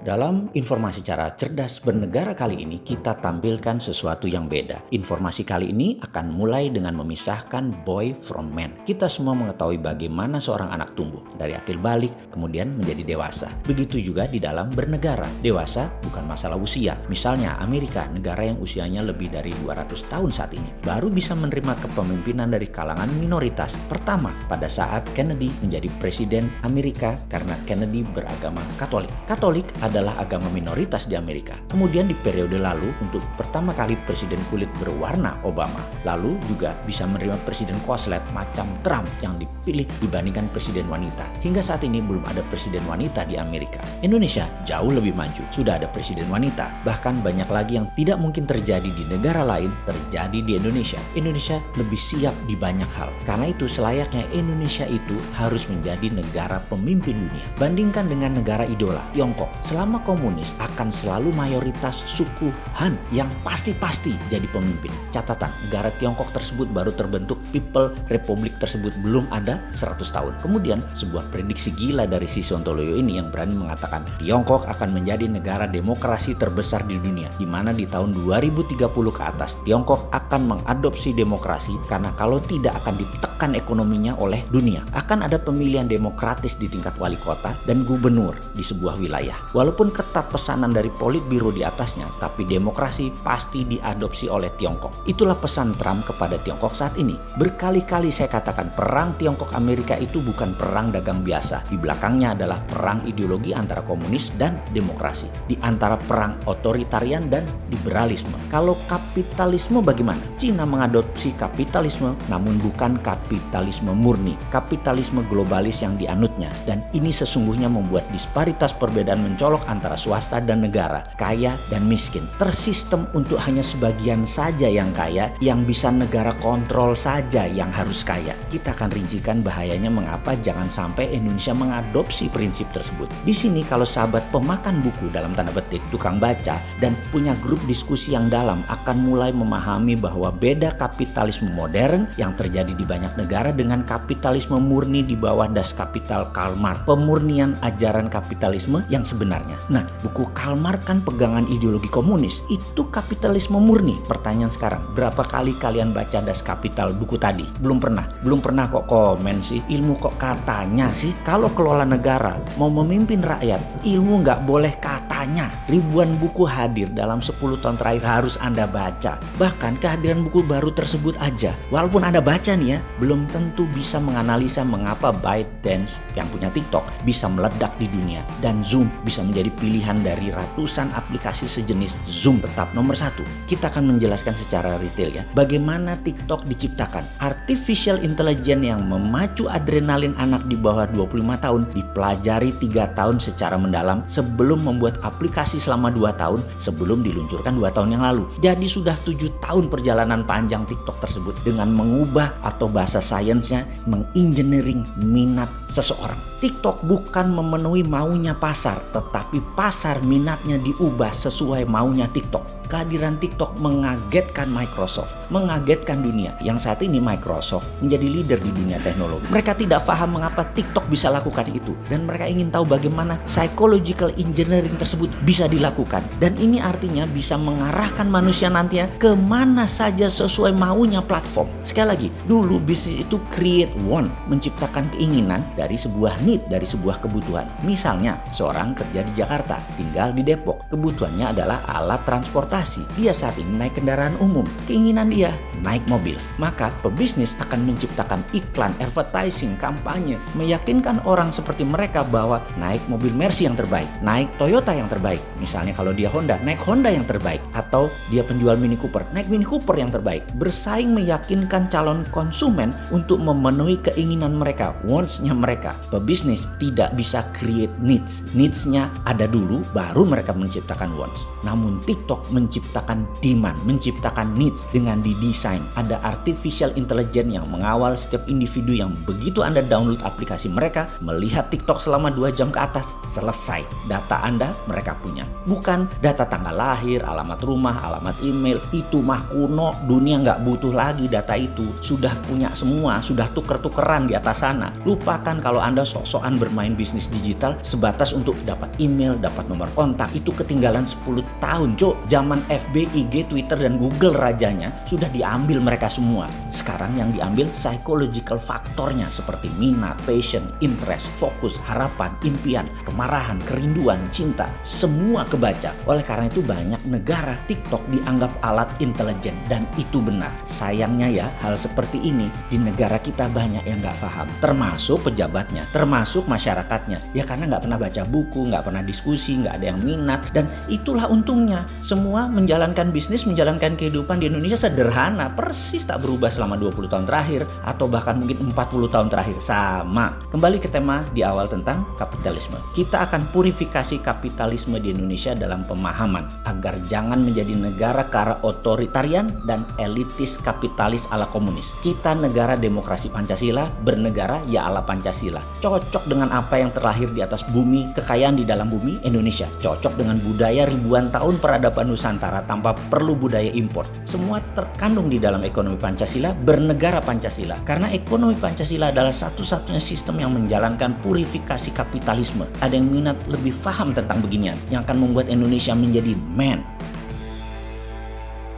Dalam informasi cara cerdas bernegara kali ini, kita tampilkan sesuatu yang beda. Informasi kali ini akan mulai dengan memisahkan boy from man. Kita semua mengetahui bagaimana seorang anak tumbuh dari akil balik kemudian menjadi dewasa. Begitu juga di dalam bernegara. Dewasa bukan masalah usia. Misalnya Amerika, negara yang usianya lebih dari 200 tahun saat ini, baru bisa menerima kepemimpinan dari kalangan minoritas. Pertama, pada saat Kennedy menjadi presiden Amerika karena Kennedy beragama Katolik. Katolik adalah agama minoritas di Amerika. Kemudian di periode lalu untuk pertama kali presiden kulit berwarna Obama. Lalu juga bisa menerima presiden koslet macam Trump yang dipilih dibandingkan presiden wanita. Hingga saat ini belum ada presiden wanita di Amerika. Indonesia jauh lebih maju. Sudah ada presiden wanita. Bahkan banyak lagi yang tidak mungkin terjadi di negara lain terjadi di Indonesia. Indonesia lebih siap di banyak hal. Karena itu selayaknya Indonesia itu harus menjadi negara pemimpin dunia. Bandingkan dengan negara idola, Tiongkok. Selama komunis akan selalu mayoritas suku Han yang pasti-pasti jadi pemimpin. Catatan, negara Tiongkok tersebut baru terbentuk, People Republic tersebut belum ada 100 tahun. Kemudian sebuah prediksi gila dari si Sontoloyo ini yang berani mengatakan Tiongkok akan menjadi negara demokrasi terbesar di dunia, di mana di tahun 2030 ke atas Tiongkok akan mengadopsi demokrasi karena kalau tidak akan ditekan ekonominya oleh dunia. Akan ada pemilihan demokratis di tingkat wali kota dan gubernur di sebuah wilayah. Walaupun ketat pesanan dari Politbiro di atasnya, tapi demokrasi pasti diadopsi oleh Tiongkok. Itulah pesan Trump kepada Tiongkok saat ini. Berkali-kali saya katakan perang Tiongkok Amerika itu bukan perang dagang biasa. Di belakangnya adalah perang ideologi antara komunis dan demokrasi. Di antara perang otoritarian dan liberalisme. Kalau kapitalisme bagaimana? Cina mengadopsi kapitalisme namun bukan kapitalisme murni. Kapitalisme globalis yang dianutnya. Dan ini sesungguhnya membuat disparitas perbedaan mencolok antara swasta dan negara, kaya dan miskin. Tersistem untuk hanya sebagian saja yang kaya, yang bisa negara kontrol saja yang harus kaya. Kita akan rincikan bahayanya mengapa jangan sampai Indonesia mengadopsi prinsip tersebut. Di sini kalau sahabat pemakan buku dalam tanda petik, tukang baca, dan punya grup diskusi yang dalam akan mulai memahami bahwa beda kapitalisme modern yang terjadi di banyak negara dengan kapitalisme murni di bawah das kapital Karl Marx. Pemurnian ajaran kapitalisme yang sebenarnya. Nah, buku Karl Marx kan pegangan ideologi komunis. Itu kapitalisme murni. Pertanyaan sekarang, berapa kali kalian baca Das Kapital buku tadi? Belum pernah. Belum pernah kok komen sih. Ilmu kok katanya sih. Kalau kelola negara mau memimpin rakyat, ilmu nggak boleh katanya. Ribuan buku hadir dalam 10 tahun terakhir harus Anda baca. Bahkan kehadiran buku baru tersebut aja, walaupun Anda baca nih ya, belum tentu bisa menganalisa mengapa ByteDance yang punya TikTok bisa meledak di dunia dan Zoom bisa menjadi pilihan dari ratusan aplikasi sejenis. Zoom tetap nomor 1. Kita akan menjelaskan secara retail ya, bagaimana TikTok diciptakan. Artificial Intelligence yang memacu adrenalin anak di bawah 25 tahun dipelajari 3 tahun secara mendalam sebelum membuat aplikasi selama 2 tahun sebelum diluncurkan 2 tahun yang lalu. Jadi sudah 7 tahun perjalanan panjang TikTok tersebut dengan mengubah atau bahasa sainsnya mengengineering minat seseorang. TikTok bukan memenuhi maunya pasar, tetapi pasar minatnya diubah sesuai maunya TikTok. Kehadiran TikTok mengagetkan Microsoft, mengagetkan dunia. Yang saat ini Microsoft menjadi leader di dunia teknologi. Mereka tidak paham mengapa TikTok bisa lakukan itu. Dan mereka ingin tahu bagaimana psychological engineering tersebut bisa dilakukan. Dan ini artinya bisa mengarahkan manusia nantinya kemana saja sesuai maunya platform. Sekali lagi, dulu bisnis itu create want, menciptakan keinginan dari sebuah need, dari sebuah kebutuhan. Misalnya, seorang kerja di Jakarta, tinggal di Depok. Kebutuhannya adalah alat transportasi. Dia saat ini naik kendaraan umum. Keinginan dia naik mobil. Maka pebisnis akan menciptakan iklan, advertising, kampanye, meyakinkan orang seperti mereka bahwa naik mobil Mercy yang terbaik, naik Toyota yang terbaik. Misalnya kalau dia Honda, naik Honda yang terbaik. Atau dia penjual Mini Cooper, naik Mini Cooper yang terbaik. Bersaing meyakinkan calon konsumen untuk memenuhi keinginan mereka, wants-nya mereka. Pebisnis tidak bisa create needs. Needs-nya ada dulu, baru mereka menciptakan wants. Namun TikTok menciptakan demand, menciptakan needs dengan didesain. Ada artificial intelligence yang mengawal setiap individu yang begitu Anda download aplikasi mereka, melihat TikTok selama 2 jam ke atas, selesai. Data Anda mereka punya. Bukan data tanggal lahir, alamat rumah, alamat email. Itu mah kuno, dunia nggak butuh lagi data itu. Sudah punya semua, sudah tuker-tukeran di atas sana. Lupakan kalau Anda sok sok-sokan bermain bisnis digital sebatas untuk dapat email, dapat nomor kontak. Itu ketinggalan 10 tahun, Cuk. Zaman FB, IG, Twitter, dan Google rajanya sudah diambil mereka semua. Sekarang yang diambil psychological faktornya seperti minat, passion, interest, fokus, harapan, impian, kemarahan, kerinduan, cinta. Semua kebaca. Oleh karena itu banyak negara TikTok dianggap alat intelijen, dan itu benar. Sayangnya ya, hal seperti ini di negara kita banyak yang nggak paham, termasuk pejabatnya, termasuk masyarakatnya. Ya karena nggak pernah baca buku, nggak pernah diskusi, nggak ada yang minat, dan itulah untungnya. Semua menjalankan bisnis, menjalankan kehidupan di Indonesia sederhana, persis tak berubah selama 20 tahun terakhir, atau bahkan mungkin 40 tahun terakhir, sama. Kembali ke tema di awal tentang kapitalisme. Kita akan purifikasi kapitalisme di Indonesia dalam pemahaman, agar jangan menjadi negara ke arah otoritarian dan elitis kapitalis ala komunis. Kita negara demokrasi Pancasila, bernegara ya ala Pancasila. Cocok dengan apa yang terlahir di atas bumi, kekayaan di dalam bumi, Indonesia. Cocok dengan budaya ribuan tahun peradaban Nusantara tanpa perlu budaya impor. Semua terkandung di dalam ekonomi Pancasila, bernegara Pancasila. Karena ekonomi Pancasila adalah satu-satunya sistem yang menjalankan purifikasi kapitalisme. Ada yang minat lebih paham tentang beginian, yang akan membuat Indonesia menjadi man.